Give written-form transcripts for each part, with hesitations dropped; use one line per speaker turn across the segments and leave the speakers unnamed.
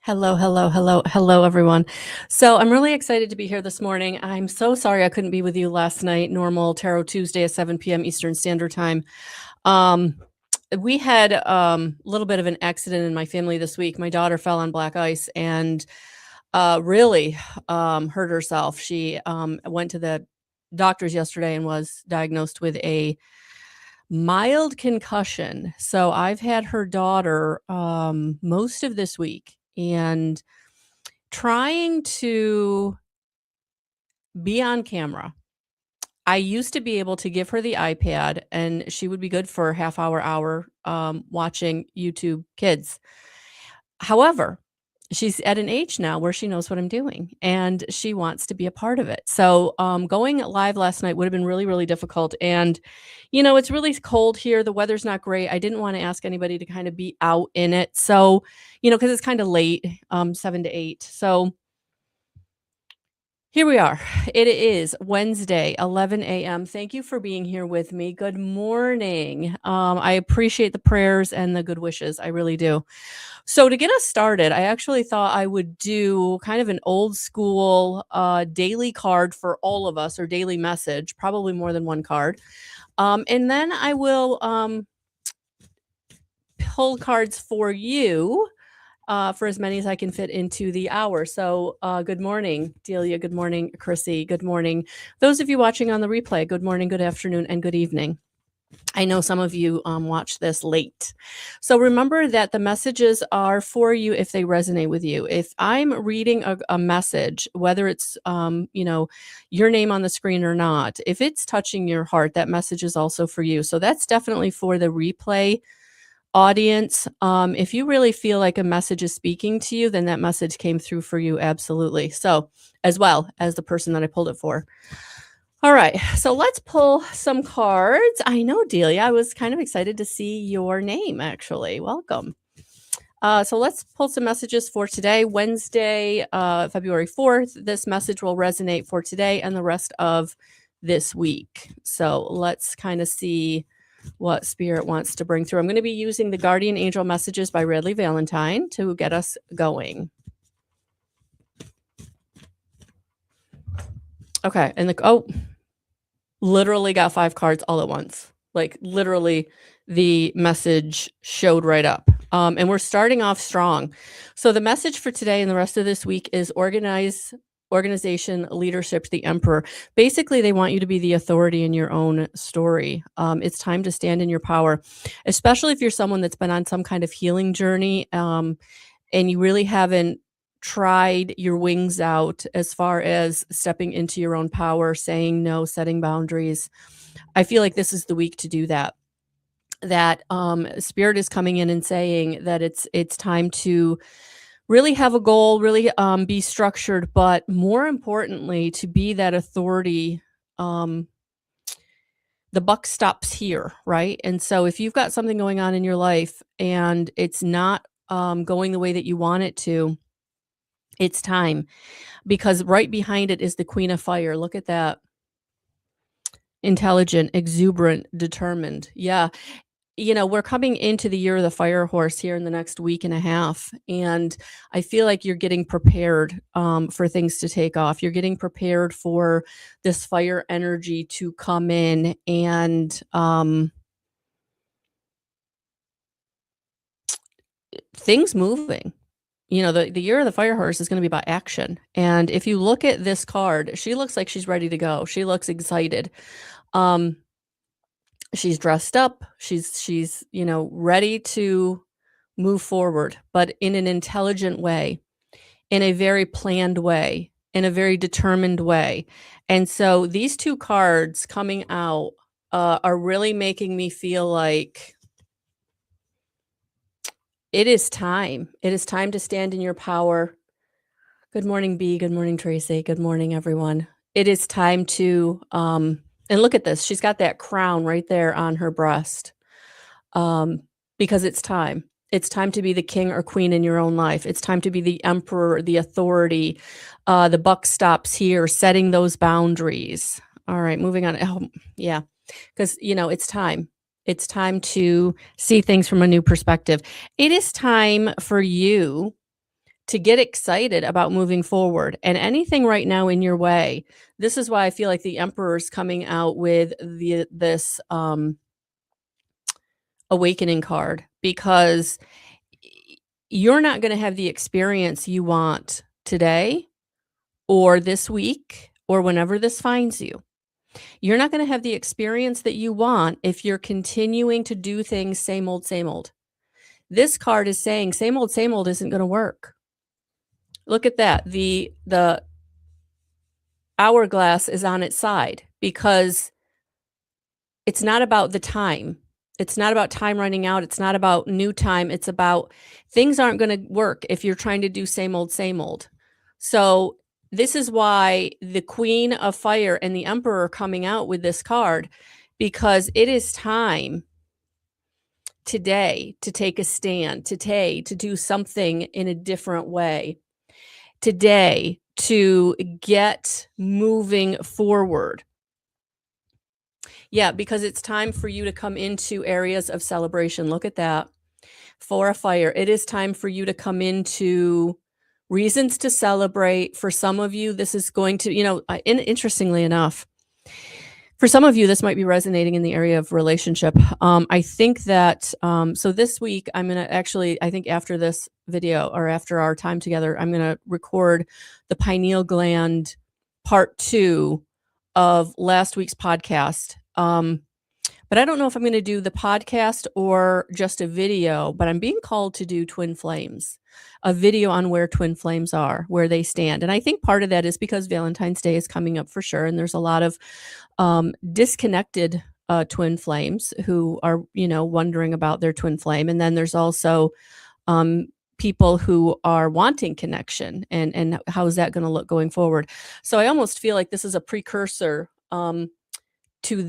Hello, hello, hello, hello, everyone. So I'm really excited to be here this morning. I'm so sorry I couldn't be with you last night. Normal Tarot Tuesday at 7 p.m. Eastern Standard Time. Um, we had a little bit of an accident in my family this week. My daughter fell on black ice and really hurt herself. She went to the doctors yesterday and was diagnosed with a mild concussion. So I've had her daughter most of this week and trying to be on camera. I used to be able to give her the iPad and she would be good for a half hour, watching YouTube Kids. However, she's at an age now where she knows what I'm doing and she wants to be a part of it. So, going live last night would have been really, really difficult. And, it's really cold here. The weather's not great. I didn't want to ask anybody to kind of be out in it. So, because it's kind of late, 7 to 8. So, here we are. It is Wednesday, 11 a.m. Thank you for being here with me. Good morning. I appreciate the prayers and the good wishes. I really do. So, to get us started, I actually thought I would do kind of an old school daily card for all of us or daily message, probably more than one card. And then I will pull cards for you for as many as I can fit into the hour. So, good morning, Delia. Good morning, Chrissy. Good morning. Those of you watching on the replay, good morning, good afternoon, and good evening. I know some of you watch this late. So remember that the messages are for you if they resonate with you. If I'm reading a message, whether it's, your name on the screen or not, if it's touching your heart, that message is also for you. So that's definitely for the replay audience. If you really feel like a message is speaking to you, then that message came through for you. Absolutely. So as well as the person that I pulled it for. All right. So let's pull some cards. I know, Delia, I was kind of excited to see your name, actually. Welcome. So let's pull some messages for today, Wednesday, February 4th. This message will resonate for today and the rest of this week. So let's kind of see what Spirit wants to bring through. I'm going to be using the Guardian Angel Messages by Radley Valentine to get us going. Okay. And literally got 5 cards all at once. Like literally the message showed right up. And we're starting off strong. So the message for today and the rest of this week is organization, leadership, the emperor. Basically, they want you to be the authority in your own story. It's time to stand in your power, especially if you're someone that's been on some kind of healing journey, and you really haven't tried your wings out as far as stepping into your own power, saying no, setting boundaries. I feel like this is the week to do that. That Spirit is coming in and saying that it's time to really have a goal, really be structured, but more importantly, to be that authority. The buck stops here, right? And so if you've got something going on in your life and it's not going the way that you want it to, it's time, because right behind it is the Queen of Fire. Look at that. Intelligent, exuberant, determined. Yeah. We're coming into the year of the fire horse here in the next week and a half. And I feel like you're getting prepared for things to take off. You're getting prepared for this fire energy to come in and things moving. The year of the fire horse is going to be about action. And if you look at this card, she looks like she's ready to go. She looks excited. She's dressed up. She's ready to move forward, but in an intelligent way, in a very planned way, in a very determined way. And so these 2 cards coming out are really making me feel like it is time. It is time to stand in your power. Good morning, B. Good morning, Tracy. Good morning, everyone. It is time to, and look at this. She's got that crown right there on her breast, because it's time. It's time to be the king or queen in your own life. It's time to be the emperor, the authority. The buck stops here, setting those boundaries. All right, moving on. Oh, yeah, because, it's time. It's time to see things from a new perspective. It is time for you to get excited about moving forward. And anything right now in your way, this is why I feel like the Emperor's coming out with this awakening card, because you're not going to have the experience you want today or this week or whenever this finds you. You're not going to have the experience that you want if you're continuing to do things same old, same old. This card is saying same old isn't going to work. Look at that. The hourglass is on its side, because it's not about the time. It's not about time running out. It's not about new time. It's about things aren't going to work if you're trying to do same old, same old. So this is why the Queen of Fire and the Emperor are coming out with this card, because it is time today to take a stand, today to do something in a different way, today to get moving forward. Yeah, because it's time for you to come into areas of celebration. Look at that. For a fire, it is time for you to come into reasons to celebrate. For some of you, this is going to, interestingly enough, for some of you, this might be resonating in the area of relationship. I think that, so this week, I'm going to actually, I think after this video or after our time together, I'm going to record the pineal gland part 2 of last week's podcast. But I don't know if I'm going to do the podcast or just a video, but I'm being called to do twin flames, a video on where twin flames are, where they stand. And I think part of that is because Valentine's Day is coming up for sure. And there's a lot of disconnected twin flames who are, wondering about their twin flame. And then there's also people who are wanting connection, and how is that going to look going forward? So I almost feel like this is a precursor to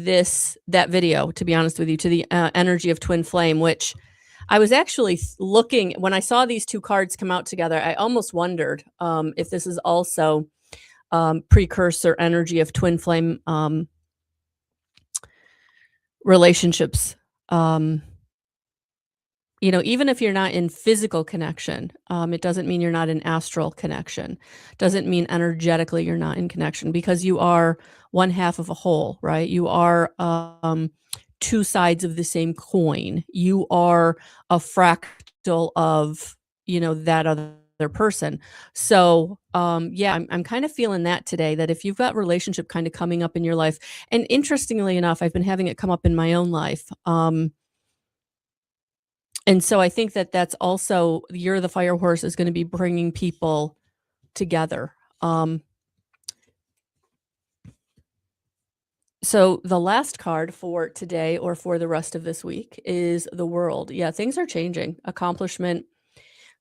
that video, to be honest with you, to the energy of twin flame, which I was actually looking when I saw these two cards come out together. I almost wondered if this is also precursor energy of twin flame relationships. Even if you're not in physical connection, it doesn't mean you're not in astral connection. Doesn't mean energetically you're not in connection, because you are one half of a whole, right? You are two sides of the same coin. You are a fractal of, that other person. So, I'm kind of feeling that today, that if you've got relationship kind of coming up in your life, and interestingly enough, I've been having it come up in my own life. And so I think that that's also, you're the fire horse is going to be bringing people together. So the last card for today, or for the rest of this week, is the World. Yeah, things are changing. Accomplishment,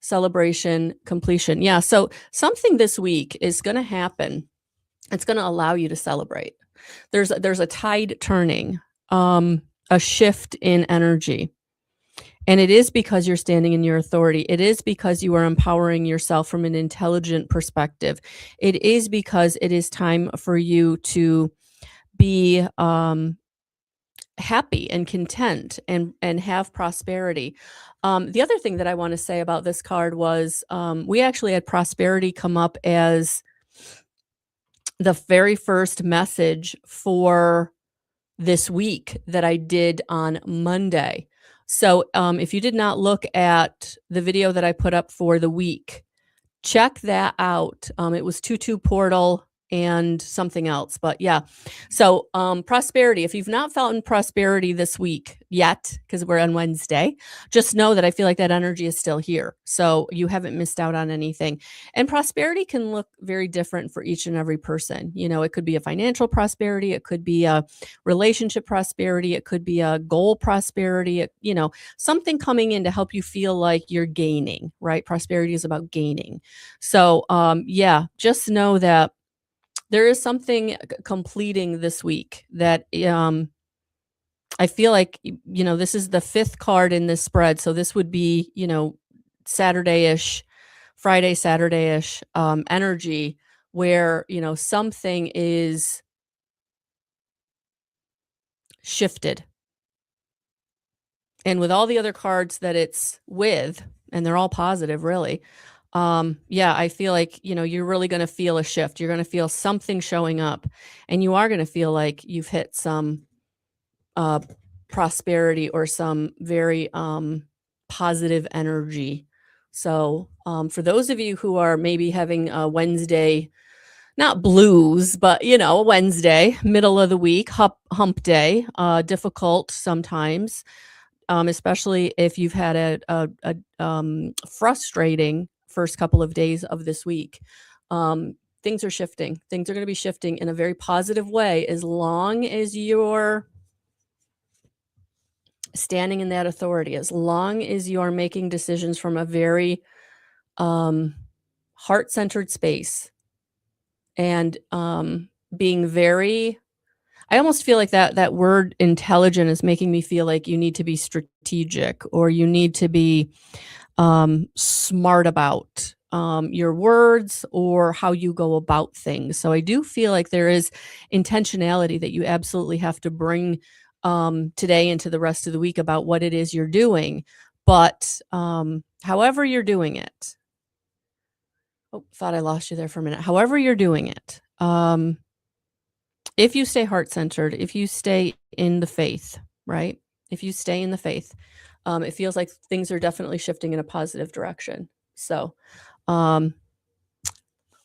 celebration, completion. Yeah, so something this week is going to happen. It's going to allow you to celebrate. There's a tide turning, a shift in energy. And it is because you're standing in your authority. It is because you are empowering yourself from an intelligent perspective. It is because it is time for you to be happy and content and have prosperity. The other thing that I want to say about this card was we actually had prosperity come up as the very first message for this week that I did on Monday. So if you did not look at the video that I put up for the week, check that out. It was 2-2 portal and something else. But yeah, so prosperity. If you've not felt in prosperity this week yet, because we're on Wednesday, just know that I feel like that energy is still here. So you haven't missed out on anything. And prosperity can look very different for each and every person. It could be a financial prosperity. It could be a relationship prosperity. It could be a goal prosperity. Something coming in to help you feel like you're gaining, right? Prosperity is about gaining. So just know that there is something completing this week that I feel like, this is the 5th card in this spread. So this would be, Saturday-ish, Friday, Saturday-ish energy where, something is shifted. And with all the other cards that it's with, and they're all positive, really, Yeah, I feel like, you're really going to feel a shift. You're going to feel something showing up, and you are going to feel like you've hit some uh, prosperity or some very positive energy. So, for those of you who are maybe having a Wednesday, not blues, but a Wednesday, middle of the week, hump day, difficult sometimes, especially if you've had a frustrating first couple of days of this week. Things are shifting. Things are going to be shifting in a very positive way as long as you're standing in that authority, as long as you are making decisions from a very heart-centered space and being very. I almost feel like that word intelligent is making me feel like you need to be strategic, or you need to be smart about your words or how you go about things. So I do feel like there is intentionality that you absolutely have to bring today into the rest of the week about what it is you're doing. But however you're doing it, oh, thought I lost you there for a minute. However you're doing it, if you stay heart-centered, if you stay in the faith, right? If you stay in the faith, it feels like things are definitely shifting in a positive direction. So, um,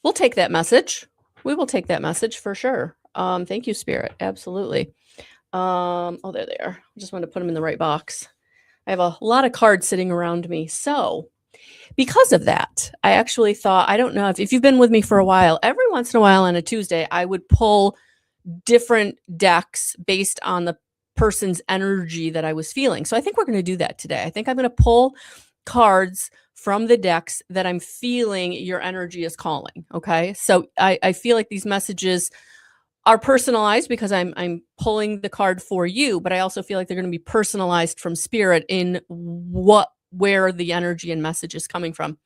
we'll take that message. We will take that message for sure. Thank you, Spirit. Absolutely. Oh, there they are. I just wanted to put them in the right box. I have a lot of cards sitting around me. So, because of that, I actually thought, I don't know if you've been with me for a while, every once in a while on a Tuesday, I would pull different decks based on the person's energy that I was feeling. So I think we're going to do that today. I think I'm going to pull cards from the decks that I'm feeling your energy is calling. Okay. So I feel like these messages are personalized because I'm pulling the card for you, but I also feel like they're going to be personalized from spirit in where the energy and message is coming from.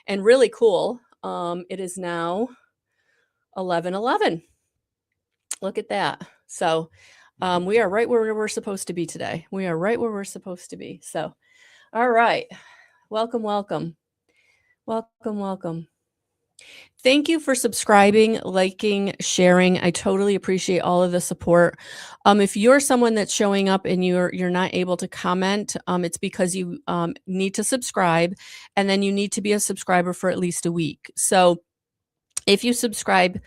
And really cool. It is now 11:11. Look at that. So we are right where we're supposed to be today. We are right where we're supposed to be. So, all right. Welcome, welcome. Welcome, welcome. Thank you for subscribing, liking, sharing. I totally appreciate all of the support. If you're someone that's showing up and you're not able to comment, it's because you need to subscribe, and then you need to be a subscriber for at least a week. So if you subscribe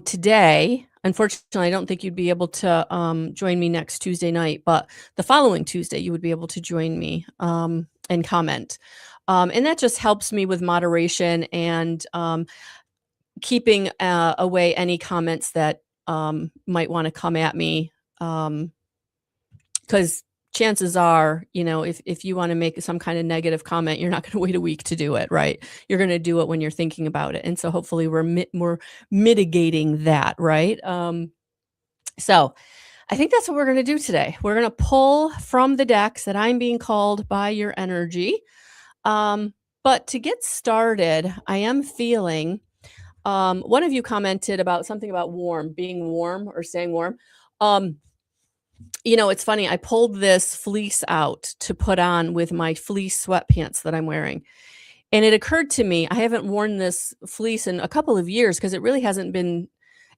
today, unfortunately, I don't think you'd be able to join me next Tuesday night, but the following Tuesday, you would be able to join me and comment. And that just helps me with moderation and keeping away any comments that might want to come at me. Because chances are, if you want to make some kind of negative comment, you're not going to wait a week to do it, right? You're going to do it when you're thinking about it. And so hopefully we're mitigating that, right? So I think that's what we're going to do today. We're going to pull from the decks that I'm being called by your energy. But to get started, I am feeling, one of you commented about something about being warm or staying warm. It's funny. I pulled this fleece out to put on with my fleece sweatpants that I'm wearing. And it occurred to me, I haven't worn this fleece in a couple of years because it really hasn't been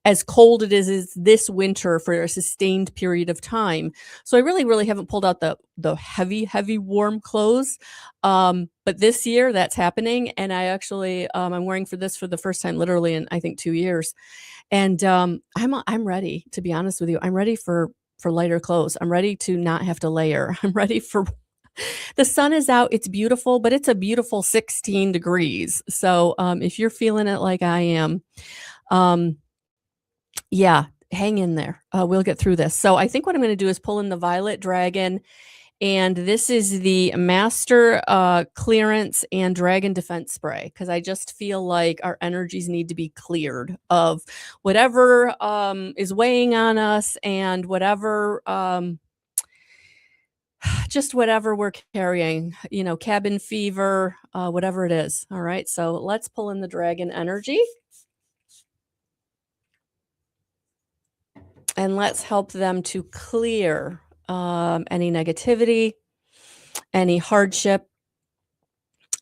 as cold it is this winter for a sustained period of time. So I really, really haven't pulled out the heavy, heavy warm clothes. But this year that's happening. And I actually, I'm wearing for the first time, literally in, I think, 2 years. And I'm ready, to be honest with you. I'm ready for lighter clothes. I'm ready to not have to layer. I'm ready for the sun is out. It's beautiful, but it's a beautiful 16 degrees. So if you're feeling it like I am, yeah, hang in there. We'll get through this. So I think what I'm going to do is pull in the Violet Dragon. And this is the Master Clearance and Dragon Defense Spray, because I just feel like our energies need to be cleared of whatever is weighing on us and whatever, just whatever we're carrying, cabin fever, whatever it is. All right. So let's pull in the dragon energy. And let's help them to clear any negativity, any hardship,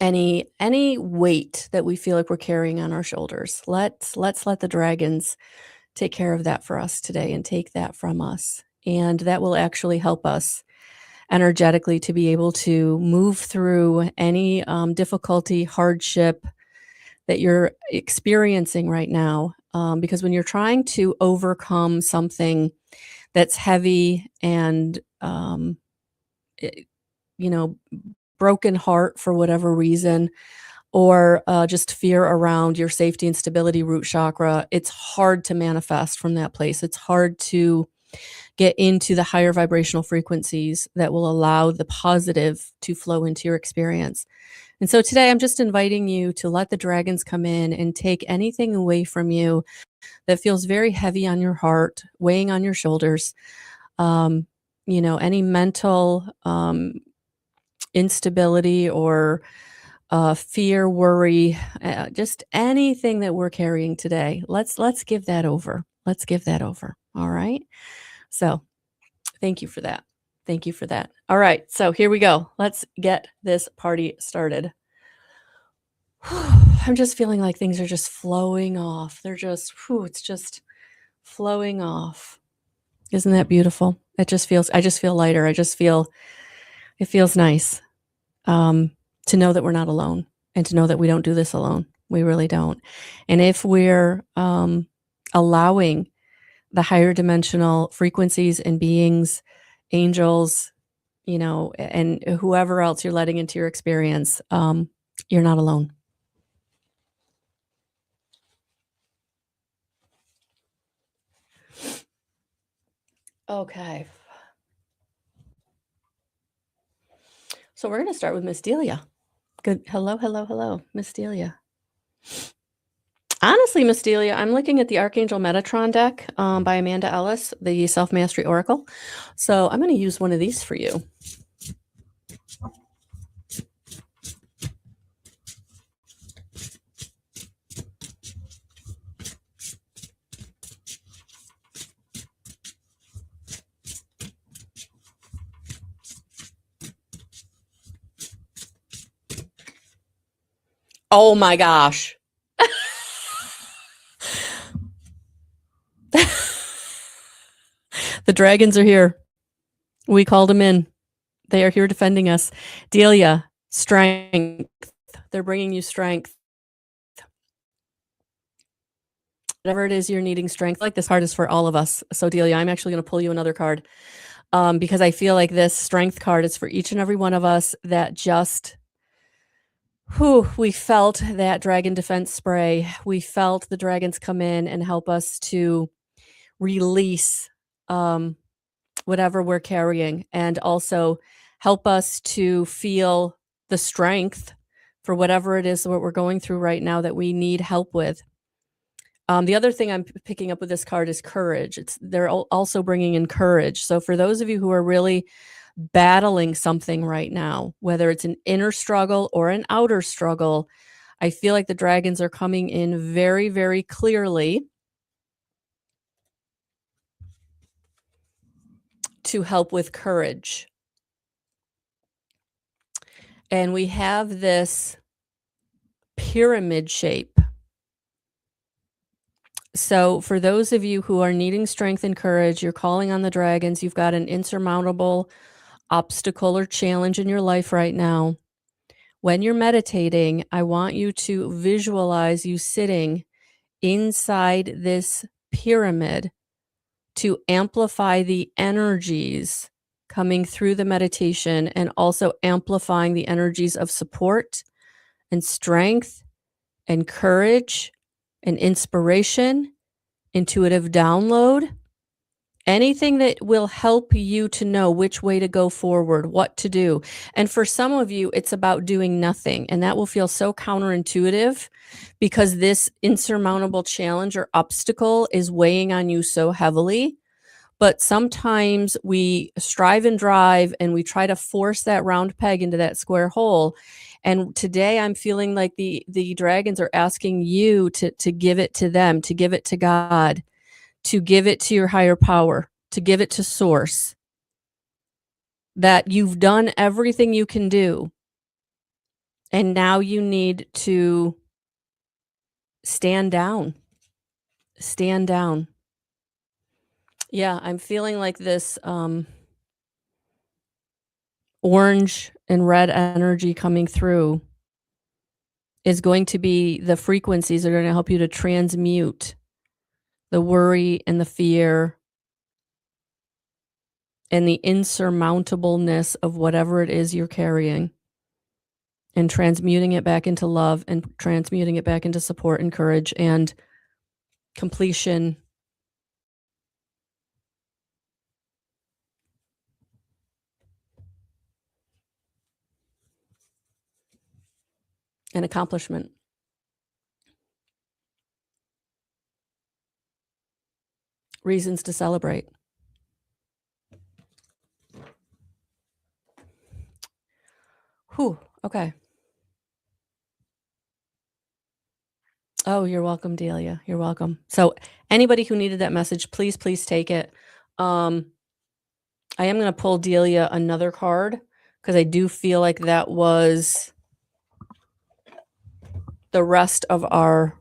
any weight that we feel like we're carrying on our shoulders. Let's let the dragons take care of that for us today and take that from us. And that will actually help us energetically to be able to move through any difficulty, hardship that you're experiencing right now. Because when you're trying to overcome something that's heavy and, it, you know, broken heart for whatever reason, or just fear around your safety and stability root chakra, it's hard to manifest from that place. It's hard to get into the higher vibrational frequencies that will allow the positive to flow into your experience. And so today I'm just inviting you to let the dragons come in and take anything away from you that feels very heavy on your heart, weighing on your shoulders. Um, any mental instability or fear, worry, just anything that we're carrying today. Let's give that over. Let's give that over. All right. So thank you for that. Thank you for that. All right. So here we go. Let's get this party started. I'm just feeling like things are just flowing off. They're just, it's just flowing off. Isn't that beautiful? I just feel lighter. It feels nice to know that we're not alone and to know that we don't do this alone. We really don't. And if we're allowing the higher dimensional frequencies and beings, angels, and whoever else you're letting into your experience, you're not alone. Okay. So we're going to start with Miss Delia. Good. Hello, Miss Delia. Honestly, Miss Delia, I'm looking at the Archangel Metatron deck by Amanda Ellis, the Self Mastery Oracle. So I'm going to use one of these for you. Oh my gosh. The dragons are here. We called them in. They are here defending us. Delia, strength. They're bringing you strength. Whatever it is you're needing strength. Like this card is for all of us. So Delia, I'm actually going to pull you another card because I feel like this strength card is for each and every one of us that just, we felt that dragon defense spray. We felt the dragons come in and help us to release whatever we're carrying and also help us to feel the strength for whatever it is what we're going through right now that we need help with. The other thing I'm picking up with this card is courage. They're also bringing in courage. So for those of you who are really battling something right now, whether it's an inner struggle or an outer struggle, I feel like the dragons are coming in very, very clearly to help with courage. And we have this pyramid shape. So for those of you who are needing strength and courage, you're calling on the dragons, you've got an insurmountable obstacle or challenge in your life right now. When you're meditating, I want you to visualize you sitting inside this pyramid to amplify the energies coming through the meditation and also amplifying the energies of support and strength and courage and inspiration, intuitive download, anything that will help you to know which way to go forward, what to do. And for some of you, it's about doing nothing. And that will feel so counterintuitive because this insurmountable challenge or obstacle is weighing on you so heavily. But sometimes we strive and drive and we try to force that round peg into that square hole. And today I'm feeling like the dragons are asking you to give it to them, to give it to God, to give it to your higher power, to give it to source, that you've done everything you can do. And now you need to stand down. Stand down. Yeah, I'm feeling like this orange and red energy coming through is going to be the frequencies that are going to help you to transmute the worry and the fear and the insurmountableness of whatever it is you're carrying, and transmuting it back into love and transmuting it back into support and courage and completion and accomplishment. Reasons to celebrate. Whew, okay. Oh, you're welcome, Delia. You're welcome. So anybody who needed that message, please, please take it. I am going to pull Delia another card because I do feel like that was the rest of our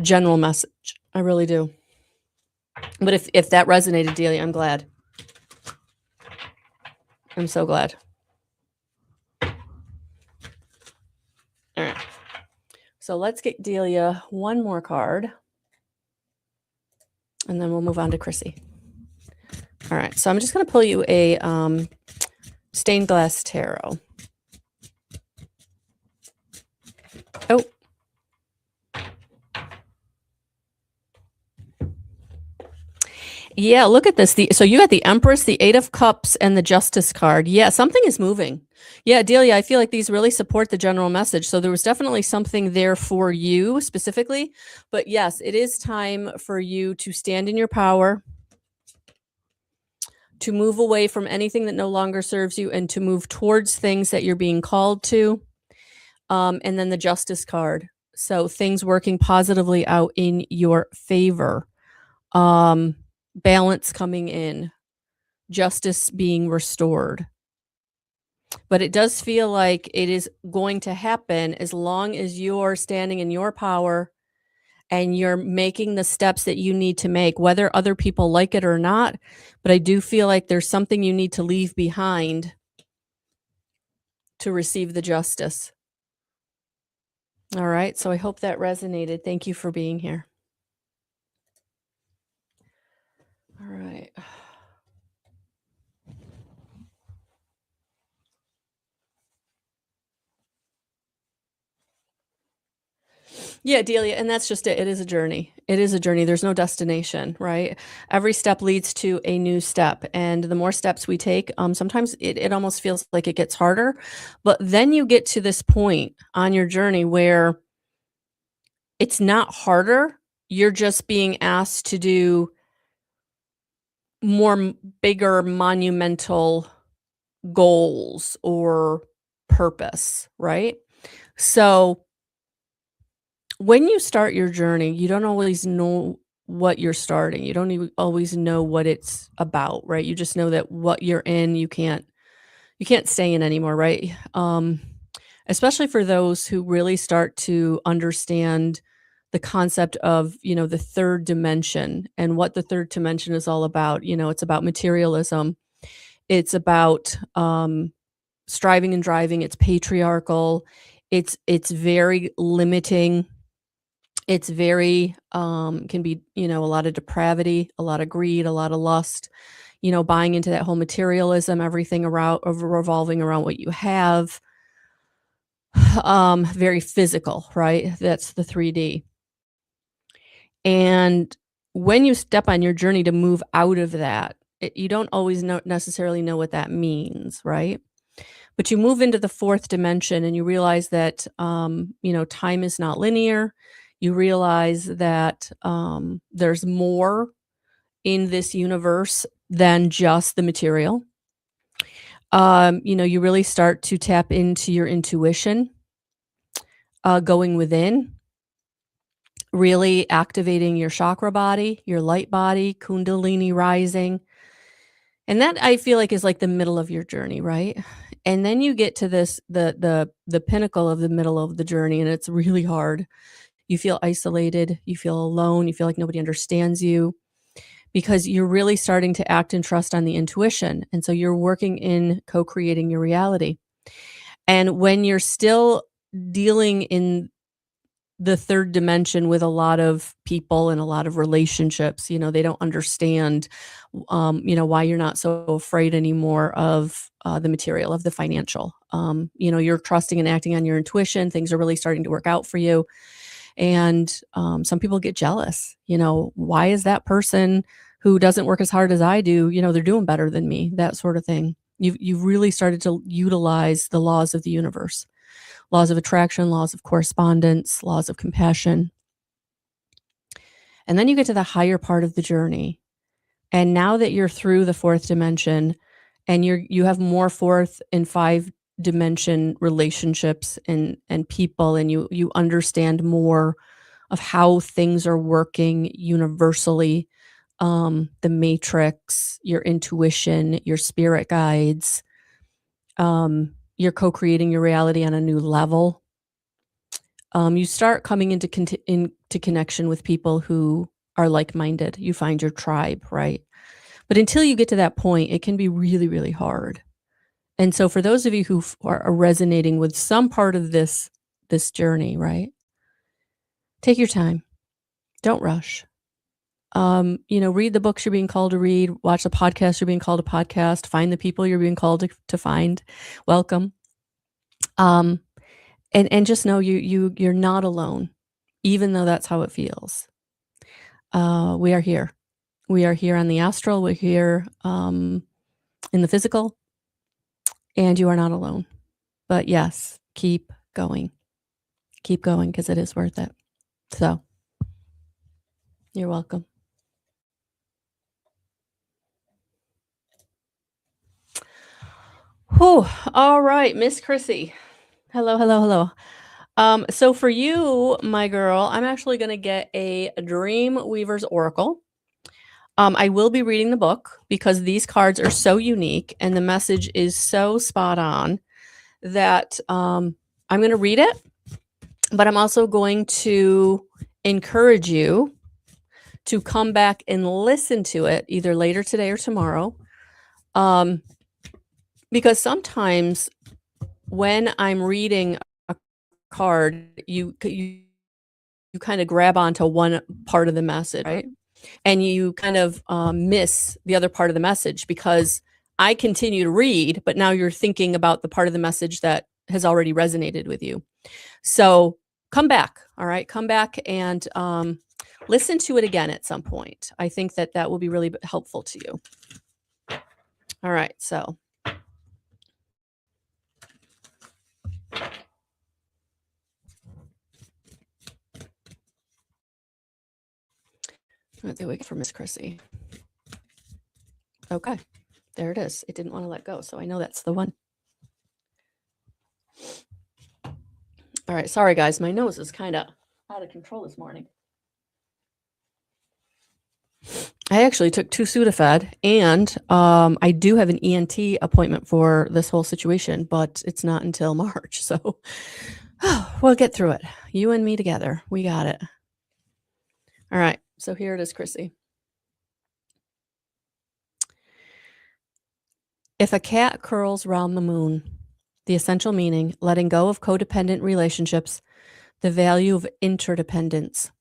general message. I really do. But if that resonated, Delia, I'm glad. I'm so glad. All right. So let's get Delia one more card, and then we'll move on to Chrissy. All right. So I'm just going to pull you a stained glass tarot. Oh. Yeah, look at this. So you got the Empress, the Eight of Cups, and the Justice card. Yeah, something is moving. Yeah, Delia, I feel like these really support the general message. So there was definitely something there for you specifically. But yes, it is time for you to stand in your power, to move away from anything that no longer serves you, and to move towards things that you're being called to. And then the Justice card. So things working positively out in your favor. Balance coming in, justice being restored. But it does feel like it is going to happen as long as you're standing in your power and you're making the steps that you need to make, whether other people like it or not. But I do feel like there's something you need to leave behind to receive the justice. All right. So I hope that resonated. Thank you for being here. All right. Yeah, Delia, and that's just it. It is a journey. It is a journey. There's no destination, right? Every step leads to a new step. And the more steps we take, sometimes it almost feels like it gets harder. But then you get to this point on your journey where it's not harder. You're just being asked to do more bigger, monumental goals or purpose, right? So when you start your journey, you don't always know what you're starting. You don't even always know what it's about, right? You just know that what you're in, you can't stay in anymore, right? Especially for those who really start to understand the concept of, the third dimension and what the third dimension is all about. It's about materialism. It's about striving and driving. It's patriarchal. It's very limiting. It's very can be, a lot of depravity, a lot of greed, a lot of lust, buying into that whole materialism, everything around revolving around what you have. Very physical, right? That's the 3D. And when you step on your journey to move out of that, you don't always necessarily know what that means, right? But you move into the fourth dimension and you realize that, time is not linear. You realize that there's more in this universe than just the material. You really start to tap into your intuition, going within, really activating your chakra body, your light body, Kundalini rising. And that I feel like is like the middle of your journey, right? And then you get to this the pinnacle of the middle of the journey, and it's really hard. You feel isolated, you feel alone, you feel like nobody understands you because you're really starting to act and trust on the intuition. And so you're working in co-creating your reality. And when you're still dealing in the third dimension with a lot of people and a lot of relationships, they don't understand, why you're not so afraid anymore of the material, of the financial. You're trusting and acting on your intuition. Things are really starting to work out for you. And some people get jealous. Why is that person who doesn't work as hard as I do, they're doing better than me, that sort of thing. You've really started to utilize the laws of the universe, laws of attraction, laws of correspondence, laws of compassion. And then you get to the higher part of the journey. And now that you're through the fourth dimension and you have more fourth and five dimension relationships and people, and you understand more of how things are working universally, the matrix, your intuition, your spirit guides, you're co-creating your reality on a new level. You start coming into connection with people who are like-minded. You find your tribe, right? But until you get to that point, it can be really, really hard. And so for those of you who are resonating with some part of this journey, right? Take your time. Don't rush. Read the books you're being called to read, watch the podcast you're being called to podcast, find the people you're being called to find. Welcome. And just know you're not alone, even though that's how it feels. We are here. We are here on the astral. We're here in the physical, and you are not alone. But yes, keep going. Keep going because it is worth it. So, you're welcome. Whew. All right, Miss Chrissy. Hello, hello, hello. So for you, my girl, I'm actually going to get a Dream Weaver's Oracle. I will be reading the book because these cards are so unique and the message is so spot on that I'm going to read it, but I'm also going to encourage you to come back and listen to it either later today or tomorrow. Because sometimes when I'm reading a card, you kind of grab onto one part of the message, right? And you kind of miss the other part of the message because I continue to read, but now you're thinking about the part of the message that has already resonated with you. So come back, all right? Come back and listen to it again at some point. I think that will be really helpful to you. All right, so. What did we get for Miss Chrissy? Okay, there it is. It didn't want to let go, so I know that's the one. All right, sorry guys, my nose is kind of out of control this morning. I actually took 2 Sudafed, and I do have an ENT appointment for this whole situation, but it's not until March, so we'll get through it. You and me together. We got it. All right, so here it is, Chrissy. If a cat curls round the moon, the essential meaning, letting go of codependent relationships, the value of interdependence.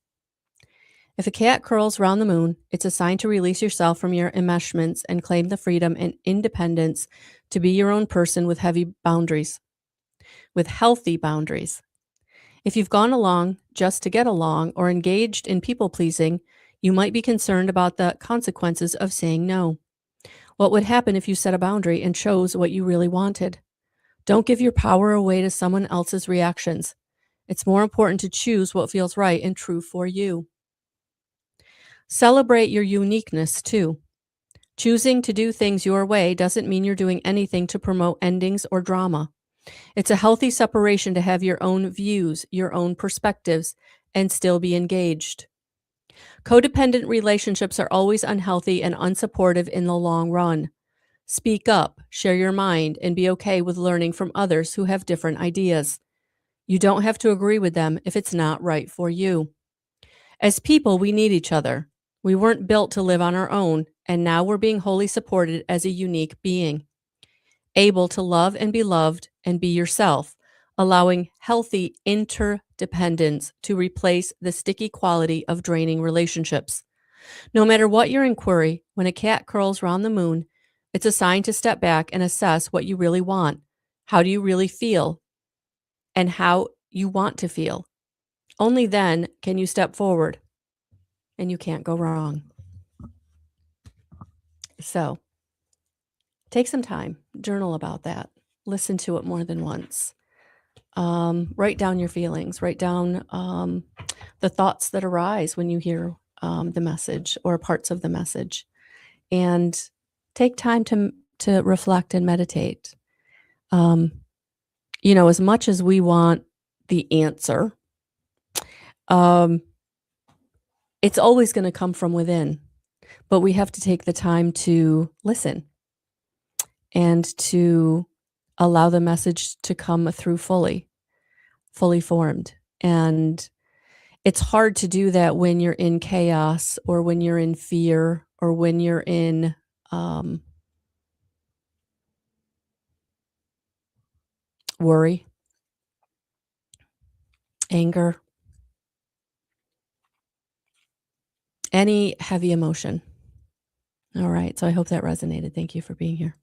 If a cat curls round the moon, it's a sign to release yourself from your enmeshments and claim the freedom and independence to be your own person with heavy boundaries, with healthy boundaries. If you've gone along just to get along or engaged in people-pleasing, you might be concerned about the consequences of saying no. What would happen if you set a boundary and chose what you really wanted? Don't give your power away to someone else's reactions. It's more important to choose what feels right and true for you. Celebrate your uniqueness too. Choosing to do things your way doesn't mean you're doing anything to promote endings or drama. It's a healthy separation to have your own views, your own perspectives, and still be engaged. Codependent relationships are always unhealthy and unsupportive in the long run. Speak up, share your mind, and be okay with learning from others who have different ideas. You don't have to agree with them if it's not right for you. As people, we need each other. We weren't built to live on our own, and now we're being wholly supported as a unique being, able to love and be loved and be yourself, allowing healthy interdependence to replace the sticky quality of draining relationships. No matter what your inquiry, when a cat curls round the moon, it's a sign to step back and assess what you really want. How do you really feel? And how you want to feel. Only then can you step forward, and you can't go wrong. So take some time, journal about that, listen to it more than once. Write down your feelings, write down the thoughts that arise when you hear the message or parts of the message, and take time to reflect and meditate. As much as we want the answer, it's always going to come from within, but we have to take the time to listen and to allow the message to come through fully formed. And it's hard to do that when you're in chaos or when you're in fear or when you're in worry, anger, any heavy emotion. All right. So I hope that resonated. Thank you for being here.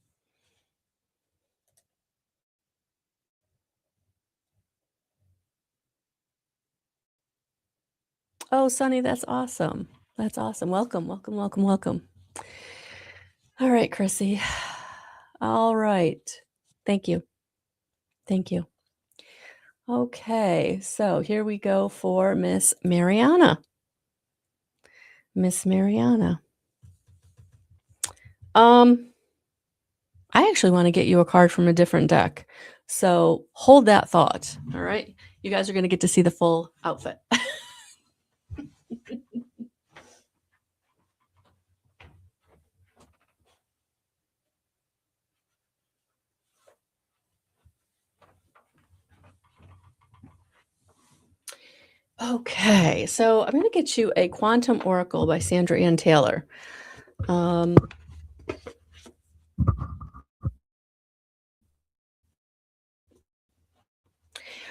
Oh, Sunny, that's awesome. That's awesome. Welcome, welcome, welcome, welcome. All right, Chrissy. All right. Thank you. Thank you. Okay, so here we go for Miss Mariana. Miss Mariana. I actually want to get you a card from a different deck. So hold that thought. All right. You guys are going to get to see the full outfit. Okay, so I'm going to get you a Quantum Oracle by Sandra Ann Taylor.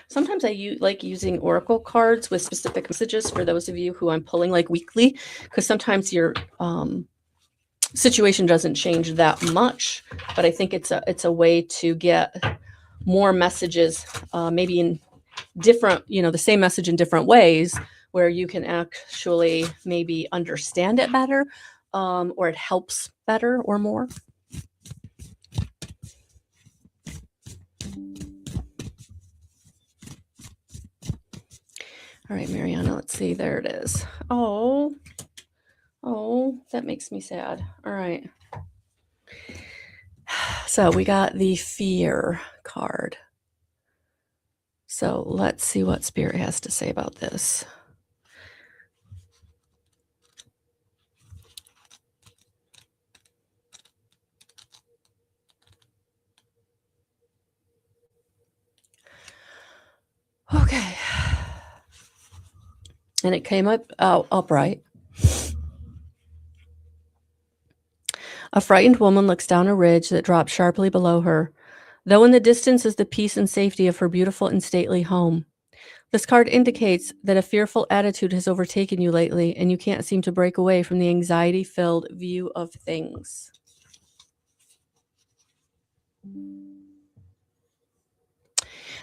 Sometimes I like using oracle cards with specific messages for those of you who I'm pulling like weekly, because sometimes your situation doesn't change that much, but I think it's a way to get more messages, maybe in different, the same message in different ways, where you can actually maybe understand it better, or it helps better or more. All right, Mariana, let's see. There it is. Oh, that makes me sad. All right. So we got the fear card. So let's see what Spirit has to say about this. Okay. And it came up upright. A frightened woman looks down a ridge that drops sharply below her, though in the distance is the peace and safety of her beautiful and stately home. This card indicates that a fearful attitude has overtaken you lately, and you can't seem to break away from the anxiety-filled view of things.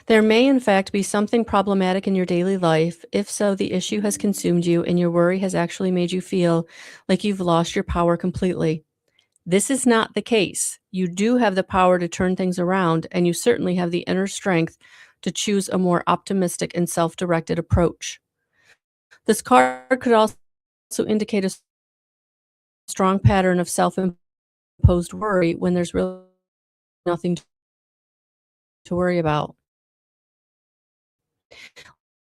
There may, in fact, be something problematic in your daily life. If so, the issue has consumed you, and your worry has actually made you feel like you've lost your power completely. This is not the case. You do have the power to turn things around, and you certainly have the inner strength to choose a more optimistic and self-directed approach. This card could also indicate a strong pattern of self-imposed worry when there's really nothing to worry about.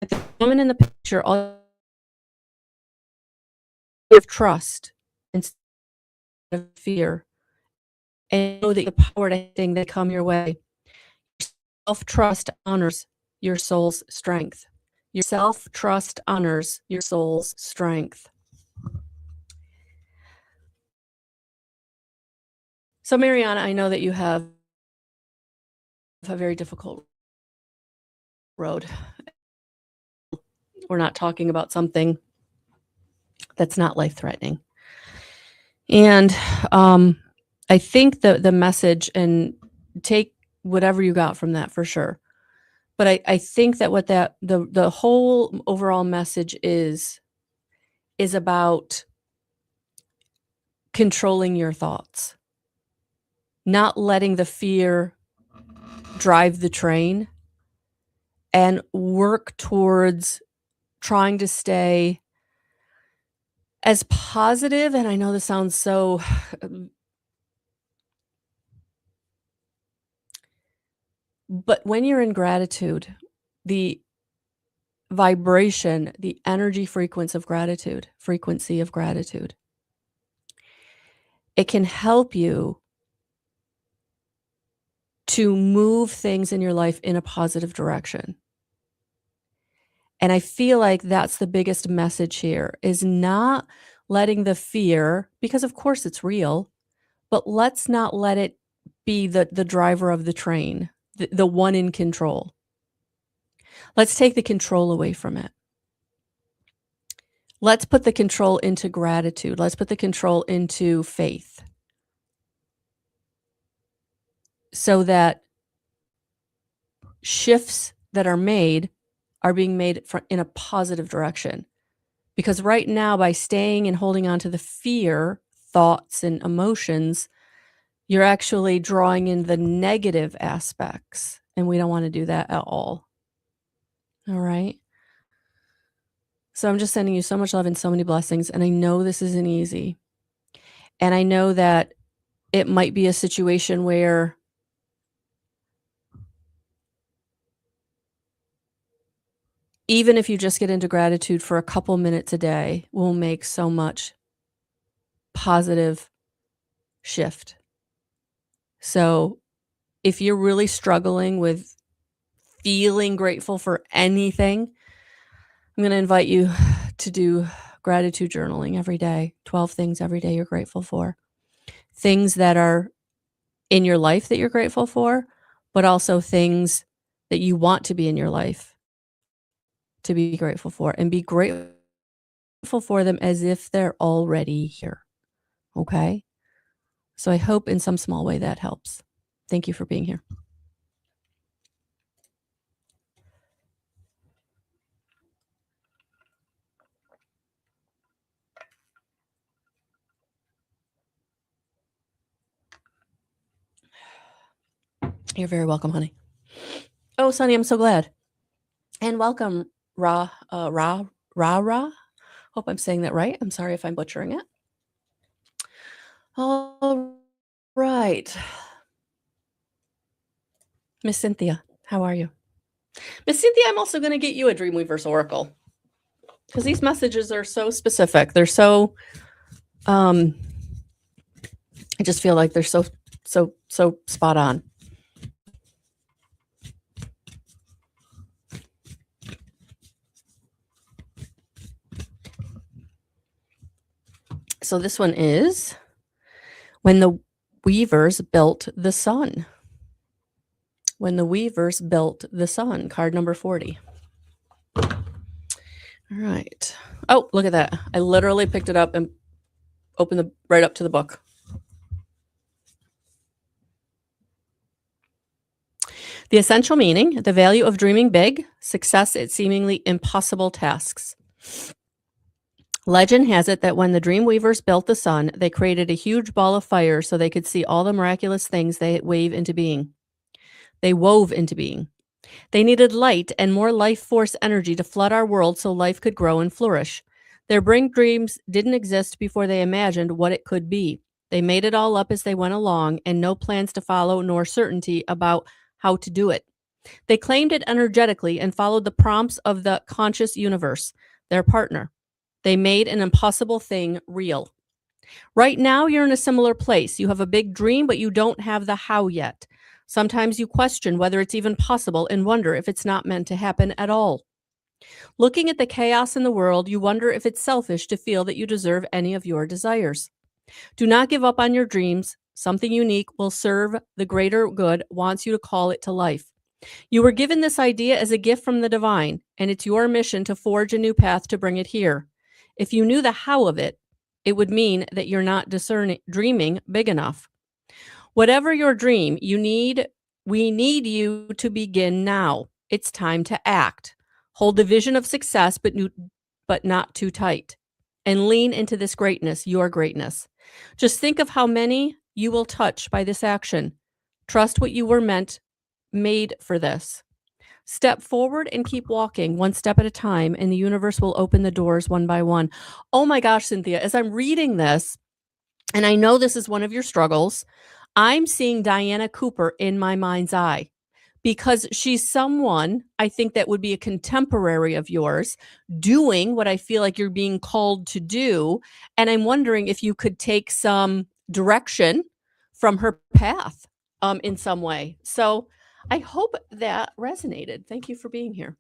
The woman in the picture, all of trust instead of fear, and know that the power to anything that come your way. Self-trust honors your soul's strength. Your self-trust honors your soul's strength. So, Mariana, I know that you have a very difficult road. We're not talking about something that's not life-threatening. And I think the message, and take whatever you got from that for sure. But I think that what the whole overall message is about controlling your thoughts, not letting the fear drive the train, and work towards trying to stay as positive. And I know this sounds so but when you're in gratitude, the vibration, the energy frequency of gratitude, it can help you to move things in your life in a positive direction. And I feel like that's the biggest message here, is not letting the fear, because of course it's real, but let's not let it be the driver of the train, the one in control. Let's take the control away from it. Let's put the control into gratitude. Let's put the control into faith, so that shifts that are being made in a positive direction. Because right now, by staying and holding on to the fear, thoughts, and emotions, you're actually drawing in the negative aspects. And we don't want to do that at all. All right. So I'm just sending you so much love and so many blessings. And I know this isn't easy. And I know that it might be a situation where even if you just get into gratitude for a couple minutes a day, will make so much positive shift. So if you're really struggling with feeling grateful for anything, I'm going to invite you to do gratitude journaling every day. 12 things every day you're grateful for. Things that are in your life that you're grateful for, but also things that you want to be in your life to be grateful for, and be grateful for them as if they're already here. Okay? So I hope in some small way that helps. Thank you for being here. You're very welcome, honey. Oh, Sonny, I'm so glad. And welcome, Ra. Hope I'm saying that right. I'm sorry if I'm butchering it. All right. Miss Cynthia, how are you? Miss Cynthia, I'm also going to get you a Dreamweaver's Oracle, because these messages are so specific. They're so, I just feel like they're so spot on. So this one is When the Weavers Built the Sun. When the Weavers Built the Sun, card number 40. All right. Oh, look at that. I literally picked it up and opened right up to the book. The essential meaning: the value of dreaming big, success at seemingly impossible tasks. Legend has it that when the dream weavers built the sun, they created a huge ball of fire so they could see all the miraculous things they wove into being. They needed light and more life force energy to flood our world so life could grow and flourish. Their big dreams didn't exist before they imagined what it could be. They made it all up as they went along, and no plans to follow nor certainty about how to do it. They claimed it energetically and followed the prompts of the conscious universe, their partner. They made an impossible thing real. Right now, you're in a similar place. You have a big dream, but you don't have the how yet. Sometimes you question whether it's even possible and wonder if it's not meant to happen at all. Looking at the chaos in the world, you wonder if it's selfish to feel that you deserve any of your desires. Do not give up on your dreams. Something unique will serve the greater good wants you to call it to life. You were given this idea as a gift from the divine, and it's your mission to forge a new path to bring it here. If you knew the how of it, it would mean that you're not dreaming big enough. Whatever your dream, we need you to begin now. It's time to act. Hold the vision of success, but not too tight. And lean into this greatness, your greatness. Just think of how many you will touch by this action. Trust what you were made for this. Step forward and keep walking one step at a time, and the universe will open the doors one by one. Oh my gosh, Cynthia, as I'm reading this, and I know this is one of your struggles, I'm seeing Diana Cooper in my mind's eye because she's someone I think that would be a contemporary of yours doing what I feel like you're being called to do. And I'm wondering if you could take some direction from her path in some way. So I hope that resonated. Thank you for being here.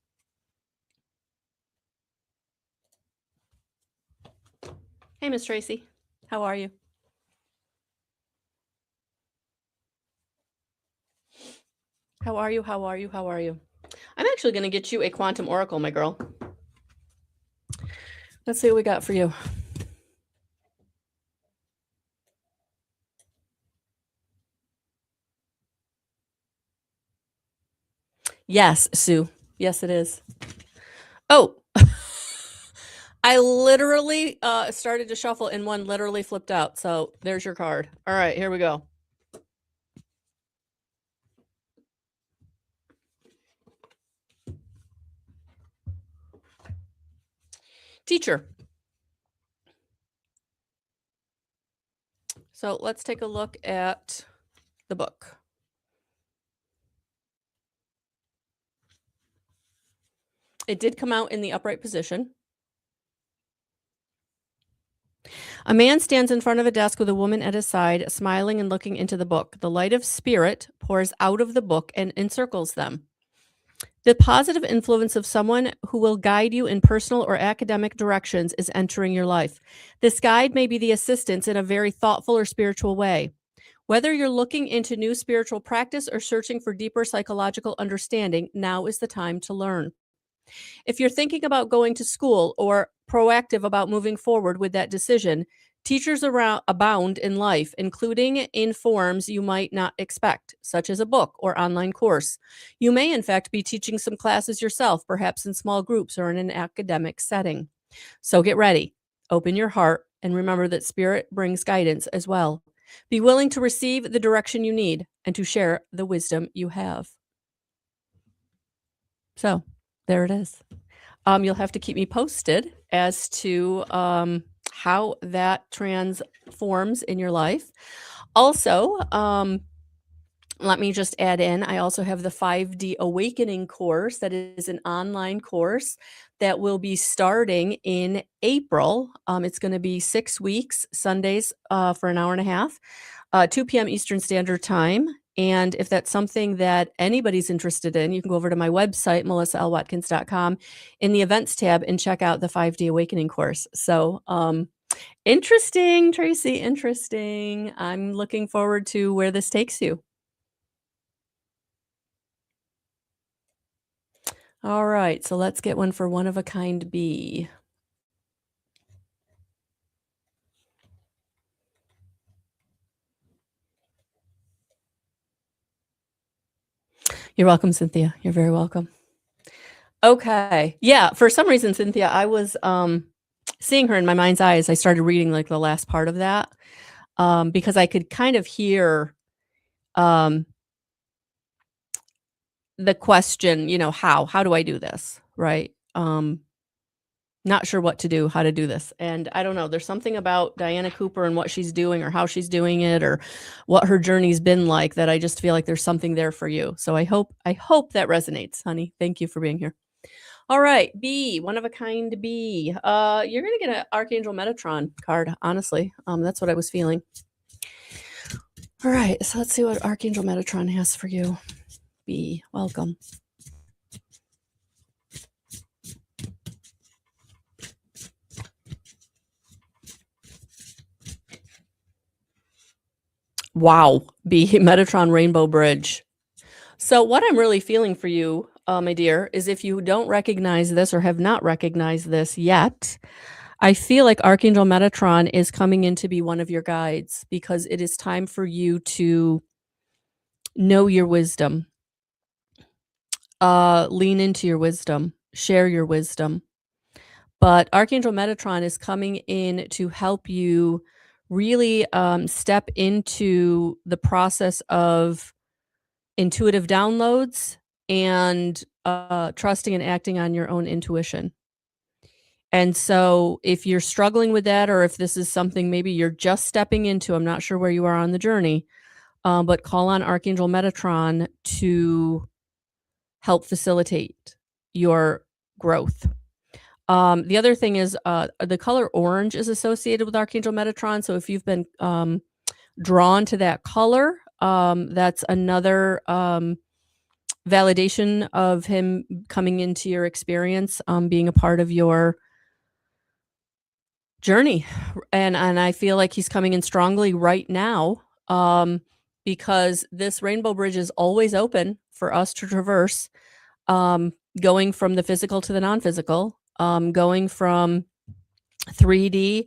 Hey, Miss Tracy. How are you? How are you? How are you? How are you? I'm actually going to get you a quantum oracle, my girl. Let's see what we got for you. Yes, Sue. Yes, it is. Oh, I literally started to shuffle and one literally flipped out. So there's your card. All right, here we go. Teacher. So let's take a look at the book. It did come out in the upright position. A man stands in front of a desk with a woman at his side, smiling and looking into the book. The light of spirit pours out of the book and encircles them. The positive influence of someone who will guide you in personal or academic directions is entering your life. This guide may be the assistance in a very thoughtful or spiritual way. Whether you're looking into new spiritual practice or searching for deeper psychological understanding, now is the time to learn. If you're thinking about going to school or proactive about moving forward with that decision, teachers abound in life, including in forms you might not expect, such as a book or online course. You may, in fact, be teaching some classes yourself, perhaps in small groups or in an academic setting. So get ready, open your heart, and remember that spirit brings guidance as well. Be willing to receive the direction you need and to share the wisdom you have. So there it is. You'll have to keep me posted as to how that transforms in your life. Also, let me just add in, I also have the 5D Awakening course that is an online course that will be starting in April. It's going to be 6 weeks, Sundays for an hour and a half, 2 p.m. Eastern Standard Time. And if that's something that anybody's interested in, you can go over to my website, melissaalwatkins.com, in the events tab and check out the 5D Awakening course. So interesting, Tracy, interesting. I'm looking forward to where this takes you. All right, so let's get one for one of a kind B. You're welcome, Cynthia. You're very welcome. Okay. Yeah, for some reason, Cynthia, I was seeing her in my mind's eye as I started reading like the last part of that, because I could kind of hear the question, how do I do this? Right. Not sure what to do, how to do this. And I don't know, there's something about Diana Cooper and what she's doing or how she's doing it or what her journey's been like that I just feel like there's something there for you. So I hope that resonates, honey. Thank you for being here. All right, B, one of a kind B. You're gonna get an Archangel Metatron card, honestly. That's what I was feeling. All right, so let's see what Archangel Metatron has for you. B, welcome. Wow, B, Metatron Rainbow Bridge. So what I'm really feeling for you, my dear, is if you don't recognize this or have not recognized this yet, I feel like Archangel Metatron is coming in to be one of your guides because it is time for you to know your wisdom, lean into your wisdom, share your wisdom. But Archangel Metatron is coming in to help you really step into the process of intuitive downloads and trusting and acting on your own intuition. And so if you're struggling with that, or if this is something maybe you're just stepping into, I'm not sure where you are on the journey, but call on Archangel Metatron to help facilitate your growth. The other thing is the color orange is associated with Archangel Metatron. So if you've been drawn to that color, that's another validation of him coming into your experience, being a part of your journey. And I feel like he's coming in strongly right now, because this rainbow bridge is always open for us to traverse, going from the physical to the non-physical, going from 3D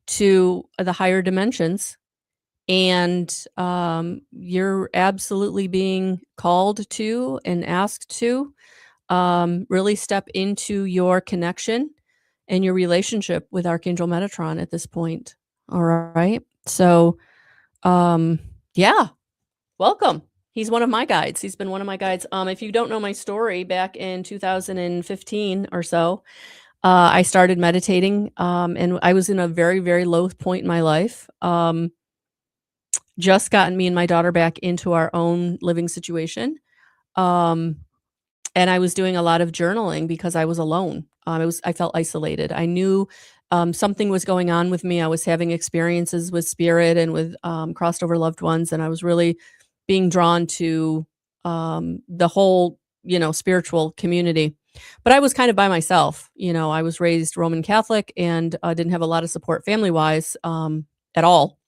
to the higher dimensions. And you're absolutely being called to and asked to really step into your connection and your relationship with Archangel Metatron at this point. All right. So, yeah, welcome. He's one of my guides. He's been one of my guides. If you don't know my story, back in 2015 or so, I started meditating, and I was in a very, very low point in my life. Just gotten me and my daughter back into our own living situation. Um, and I was doing a lot of journaling because I was alone. I felt isolated. I knew something was going on with me. I was having experiences with spirit and with crossed over loved ones, and I was really being drawn to the whole, spiritual community. But I was kind of by myself. I was raised Roman Catholic and didn't have a lot of support family wise at all.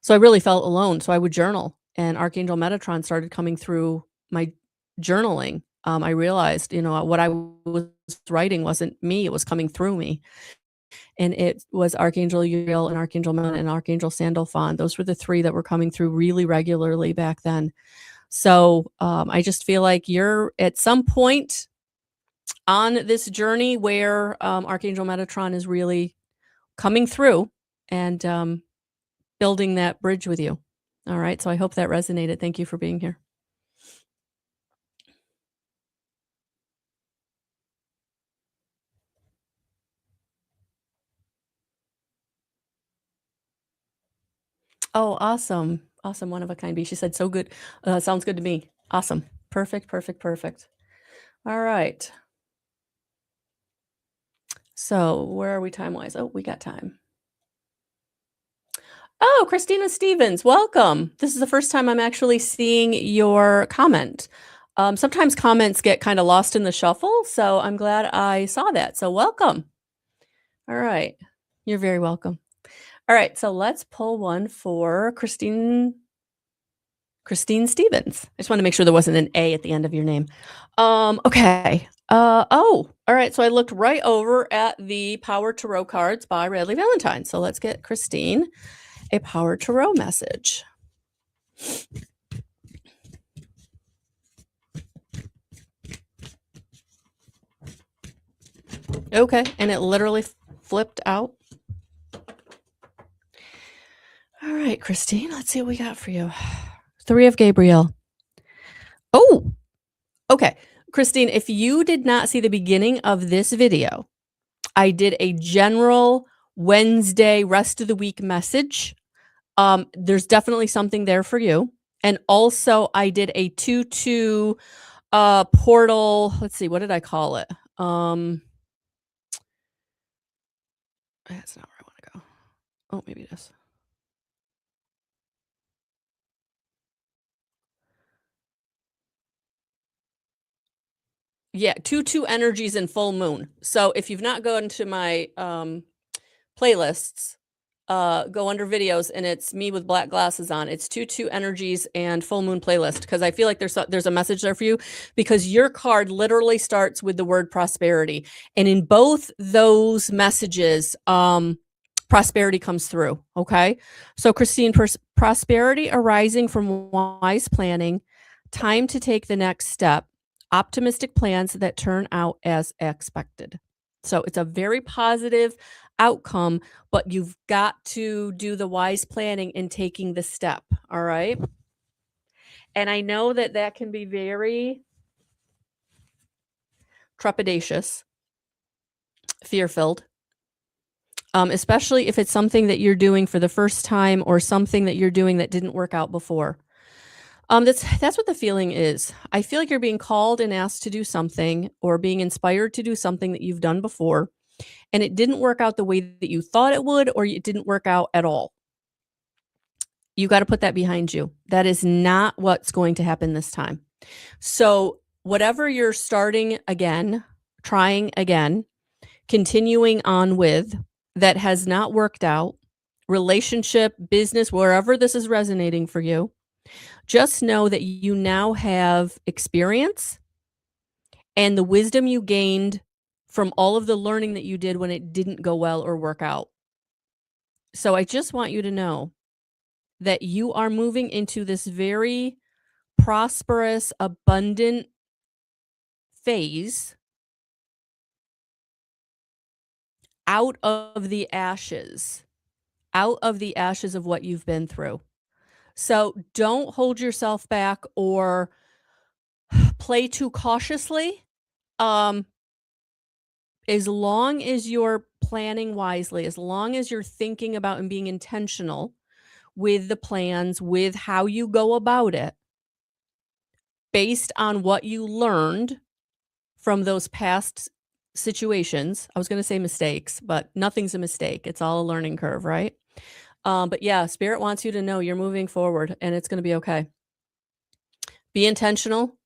So I really felt alone. So I would journal, and Archangel Metatron started coming through my journaling. I realized, what I was writing wasn't me; it was coming through me, and it was Archangel Uriel and Archangel Melon and Archangel Sandalphon. Those were the three that were coming through really regularly back then. So I just feel like you're at some point on this journey where Archangel Metatron is really coming through and building that bridge with you. All right. So I hope that resonated. Thank you for being here. Oh, awesome. Awesome. One of a kind bee. She said, so good. Sounds good to me. Awesome. Perfect, perfect, perfect. All right. So where are we time wise? Oh, we got time. Oh, Christina Stevens, welcome. This is the first time I'm actually seeing your comment. Sometimes comments get kind of lost in the shuffle, so I'm glad I saw that. So welcome. All right. You're very welcome. All right, so let's pull one for Christine Stevens. I just want to make sure there wasn't an A at the end of your name. Okay. All right. So I looked right over at the Power Tarot cards by Radley Valentine. So let's get Christine a Power Tarot message. Okay, and it literally flipped out. All right, Christine, let's see what we got for you. 3 of Gabriel. Oh, okay. Christine, if you did not see the beginning of this video, I did a general Wednesday rest of the week message. There's definitely something there for you. And also I did a 2-2 portal, let's see, what did I call it? That's not where I wanna go. Oh, maybe it is. Yeah, 2 energies and full moon. So if you've not gone to my, playlists, go under videos and it's me with black glasses on. It's 2 energies and full moon playlist because I feel like there's a message there for you because your card literally starts with the word prosperity. And in both those messages, prosperity comes through. Okay. So Christine, prosperity arising from wise planning, time to take the next step, optimistic plans that turn out as expected. So it's a very positive outcome, but you've got to do the wise planning and taking the step. All right. And I know that that can be very trepidatious, fear filled, especially if it's something that you're doing for the first time or something that you're doing that didn't work out before. That's what the feeling is. I feel like you're being called and asked to do something or being inspired to do something that you've done before, and it didn't work out the way that you thought it would, or it didn't work out at all. You got to put that behind you. That is not what's going to happen this time. So, whatever you're starting again, trying again, continuing on with that has not worked out, relationship, business, wherever this is resonating for you, just know that you now have experience and the wisdom you gained from all of the learning that you did when it didn't go well or work out. So, I just want you to know that you are moving into this very prosperous, abundant phase out of the ashes, out of the ashes of what you've been through. So don't hold yourself back or play too cautiously. Um, as long as you're planning wisely, as long as you're thinking about and being intentional with the plans, with how you go about it, based on what you learned from those past situations. I was gonna say mistakes, but nothing's a mistake. It's all a learning curve, right? But yeah, spirit wants you to know you're moving forward and it's gonna be okay. Be intentional,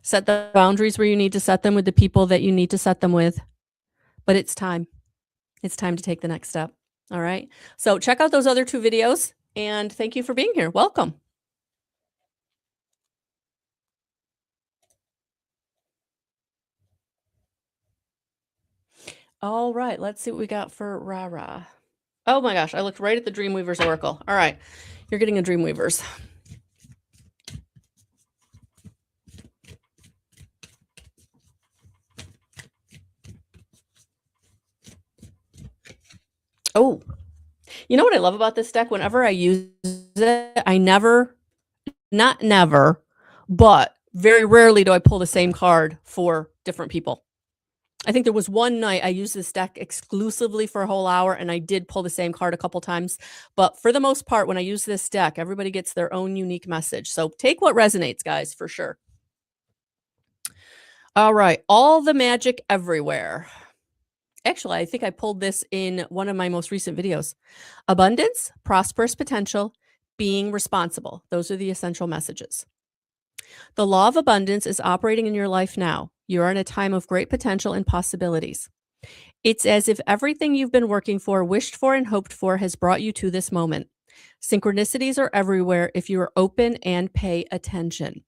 set the boundaries where you need to set them with the people that you need to set them with, but it's time. It's time to take the next step. All right. So check out those other 2 videos and thank you for being here. Welcome. All right, let's see what we got for Rara. Oh my gosh, I looked right at the Dreamweavers Oracle. All right, you're getting a Dreamweavers. Oh, you know what I love about this deck? Whenever I use it, I never, not never, but very rarely do I pull the same card for different people. I think there was one night I used this deck exclusively for a whole hour and I did pull the same card a couple times. But for the most part, when I use this deck, everybody gets their own unique message. So take what resonates, guys, for sure. All right. All the magic everywhere. Actually, I think I pulled this in one of my most recent videos. Abundance, prosperous potential, being responsible. Those are the essential messages. The law of abundance is operating in your life now. You're in a time of great potential and possibilities. It's as if everything you've been working for, wished for, and hoped for has brought you to this moment. Synchronicities are everywhere if you are open and pay attention.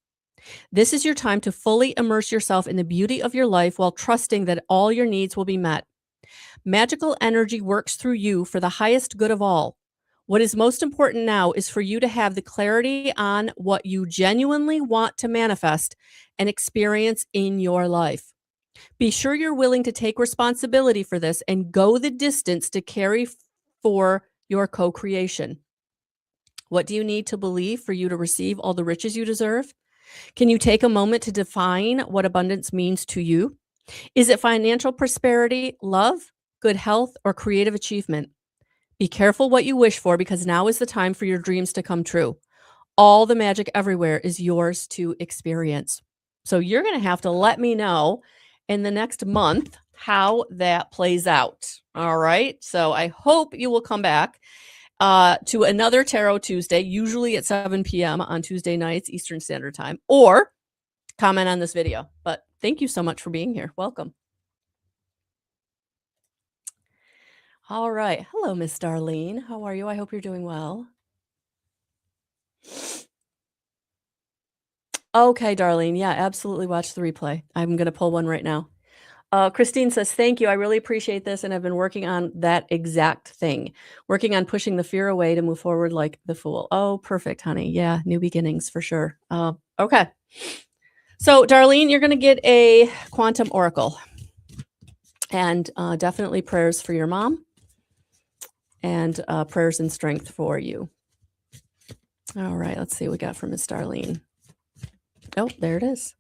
This is your time to fully immerse yourself in the beauty of your life while trusting that all your needs will be met. Magical energy works through you for the highest good of all. What is most important now is for you to have the clarity on what you genuinely want to manifest and experience in your life. Be sure you're willing to take responsibility for this and go the distance to carry for your co creation. What do you need to believe for you to receive all the riches you deserve? Can you take a moment to define what abundance means to you? Is it financial prosperity, love, good health, or creative achievement? Be careful what you wish for because now is the time for your dreams to come true. All the magic everywhere is yours to experience. So you're going to have to let me know in the next month how that plays out. All right. So I hope you will come back to another Tarot Tuesday, usually at 7 p.m. on Tuesday nights, Eastern Standard Time, or comment on this video. But thank you so much for being here. Welcome. All right. Hello, Miss Darlene. How are you? I hope you're doing well. Okay, Darlene. Yeah, absolutely watch the replay. I'm going to pull one right now. Christine says, thank you. I really appreciate this. And I've been working on that exact thing, working on pushing the fear away to move forward like the fool. Oh, perfect, honey. Yeah, new beginnings for sure. Okay. So, Darlene, you're going to get a quantum oracle and definitely prayers for your mom and prayers and strength for you. All right. Let's see what we got from Miss Darlene. Oh, there it is.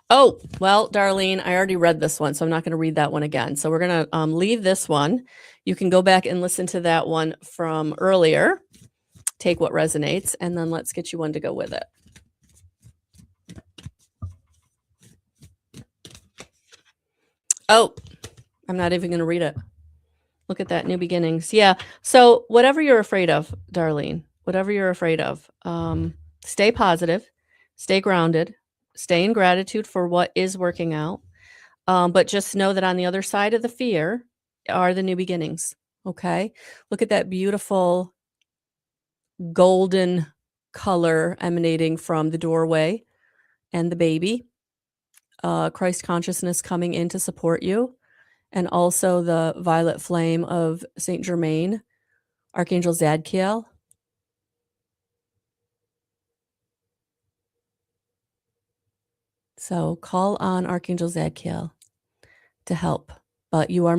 Oh, well, Darlene, I already read this one, so I'm not going to read that one again. So we're going to leave this one. You can go back and listen to that one from earlier. Take what resonates, and then let's get you one to go with it. Oh, I'm not even going to read it. Look at that, new beginnings. Yeah. So whatever you're afraid of, Darlene, whatever you're afraid of, stay positive, stay grounded, stay in gratitude for what is working out. But just know that on the other side of the fear are the new beginnings. Okay. Look at that beautiful golden color emanating from the doorway and the baby. Christ consciousness coming in to support you. And also the violet flame of Saint Germain, Archangel Zadkiel. So call on Archangel Zadkiel to help. But you are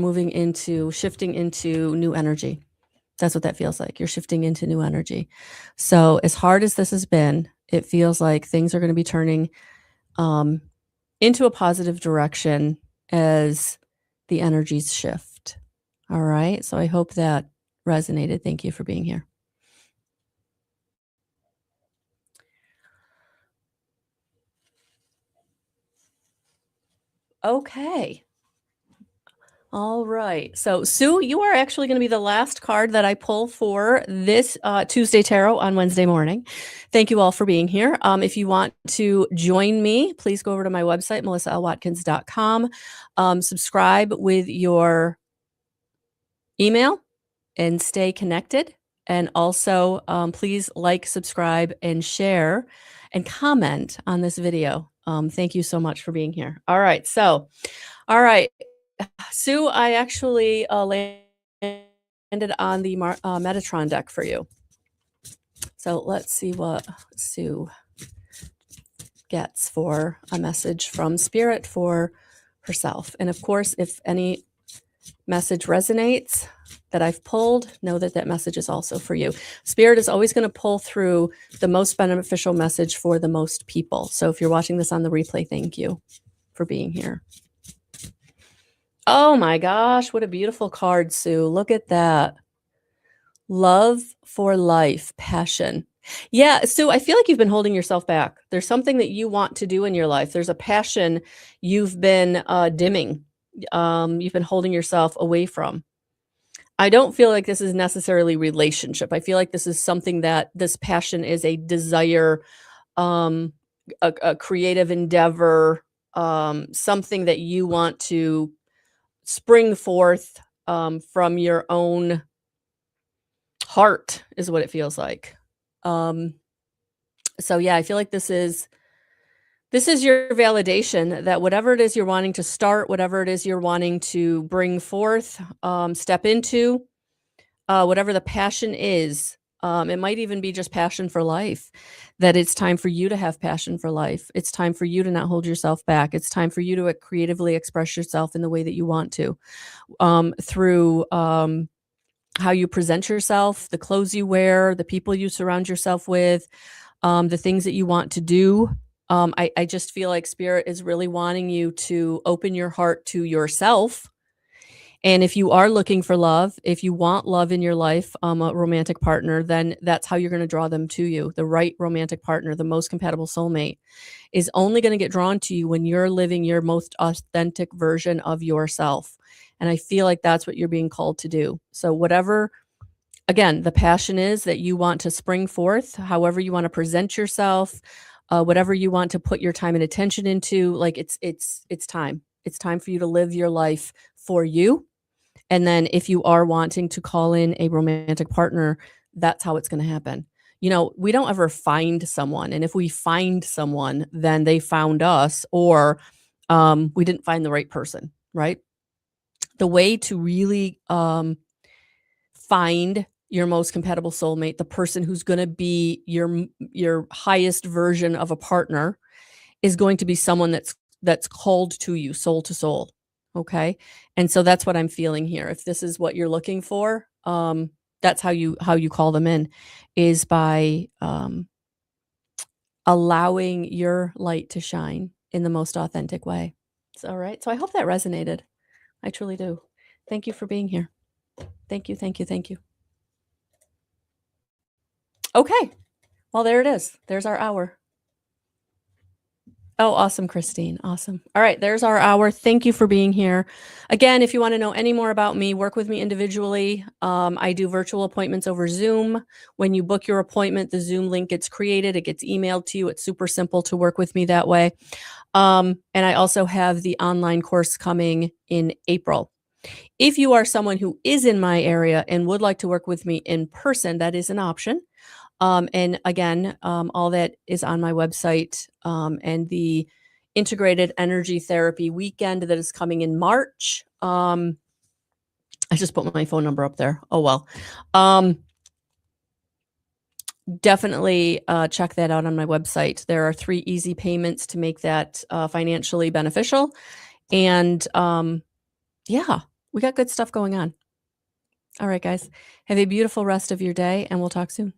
shifting into new energy. That's what that feels like. You're shifting into new energy. So as hard as this has been, it feels like things are going to be turning into a positive direction as the energies shift. All right. So I hope that resonated. Thank you for being here. Okay. All right. So, Sue, you are actually going to be the last card that I pull for this Tuesday Tarot on Wednesday morning. Thank you all for being here. If you want to join me, please go over to my website, melissaalwatkins.com. Subscribe with your email and stay connected. And also, please like, subscribe, and share and comment on this video. Thank you so much for being here. All right. So, all right. Sue, I actually landed on the Metatron deck for you. So let's see what Sue gets for a message from Spirit for herself. And of course, if any message resonates that I've pulled, know that that message is also for you. Spirit is always going to pull through the most beneficial message for the most people. So if you're watching this on the replay, thank you for being here. Oh my gosh, what a beautiful card, Sue. Look at that. Love for life, passion. Yeah, Sue, I feel like you've been holding yourself back. There's something that you want to do in your life. There's a passion you've been dimming. You've been holding yourself away from. I don't feel like this is necessarily relationship. I feel like this is something that this passion is a desire, a creative endeavor, something that you want to spring forth from your own heart is what it feels like. So yeah, I feel like this is your validation that whatever it is you're wanting to start, whatever it is you're wanting to bring forth, step into, whatever the passion is, it might even be just passion for life, that it's time for you to have passion for life. It's time for you to not hold yourself back. It's time for you to creatively express yourself in the way that you want to, through how you present yourself, the clothes you wear, the people you surround yourself with, the things that you want to do. I just feel like Spirit is really wanting you to open your heart to yourself And if you are looking for love, if you want love in your life, a romantic partner, then that's how you're going to draw them to you. The right romantic partner, the most compatible soulmate, is only going to get drawn to you when you're living your most authentic version of yourself. And I feel like that's what you're being called to do. So, whatever, again, the passion is that you want to spring forth, however you want to present yourself, whatever you want to put your time and attention into, like it's time. It's time for you to live your life for you. And then if you are wanting to call in a romantic partner, that's how it's going to happen. We don't ever find someone. And if we find someone, then they found us, or we didn't find the right person, right? The way to really find your most compatible soulmate, the person who's going to be your highest version of a partner, is going to be someone that's called to you soul to soul. Okay. And so that's what I'm feeling here. If this is what you're looking for, that's how you call them in, is by allowing your light to shine in the most authentic way. All right. So I hope that resonated. I truly do. Thank you for being here. Thank you. Thank you. Thank you. Okay. Well, there it is. There's our hour. Oh, awesome, Christine. Awesome. All right, there's our hour. Thank you for being here. Again, if you want to know any more about me, work with me individually. I do virtual appointments over Zoom. When you book your appointment, the Zoom link gets created. It gets emailed to you. It's super simple to work with me that way. And I also have the online course coming in April. If you are someone who is in my area and would like to work with me in person, that is an option. And again, all that is on my website, and the integrated energy therapy weekend that is coming in March. I just put my phone number up there. Oh, well. Definitely check that out on my website. There are 3 easy payments to make that financially beneficial. And yeah, we got good stuff going on. All right, guys. Have a beautiful rest of your day, and we'll talk soon.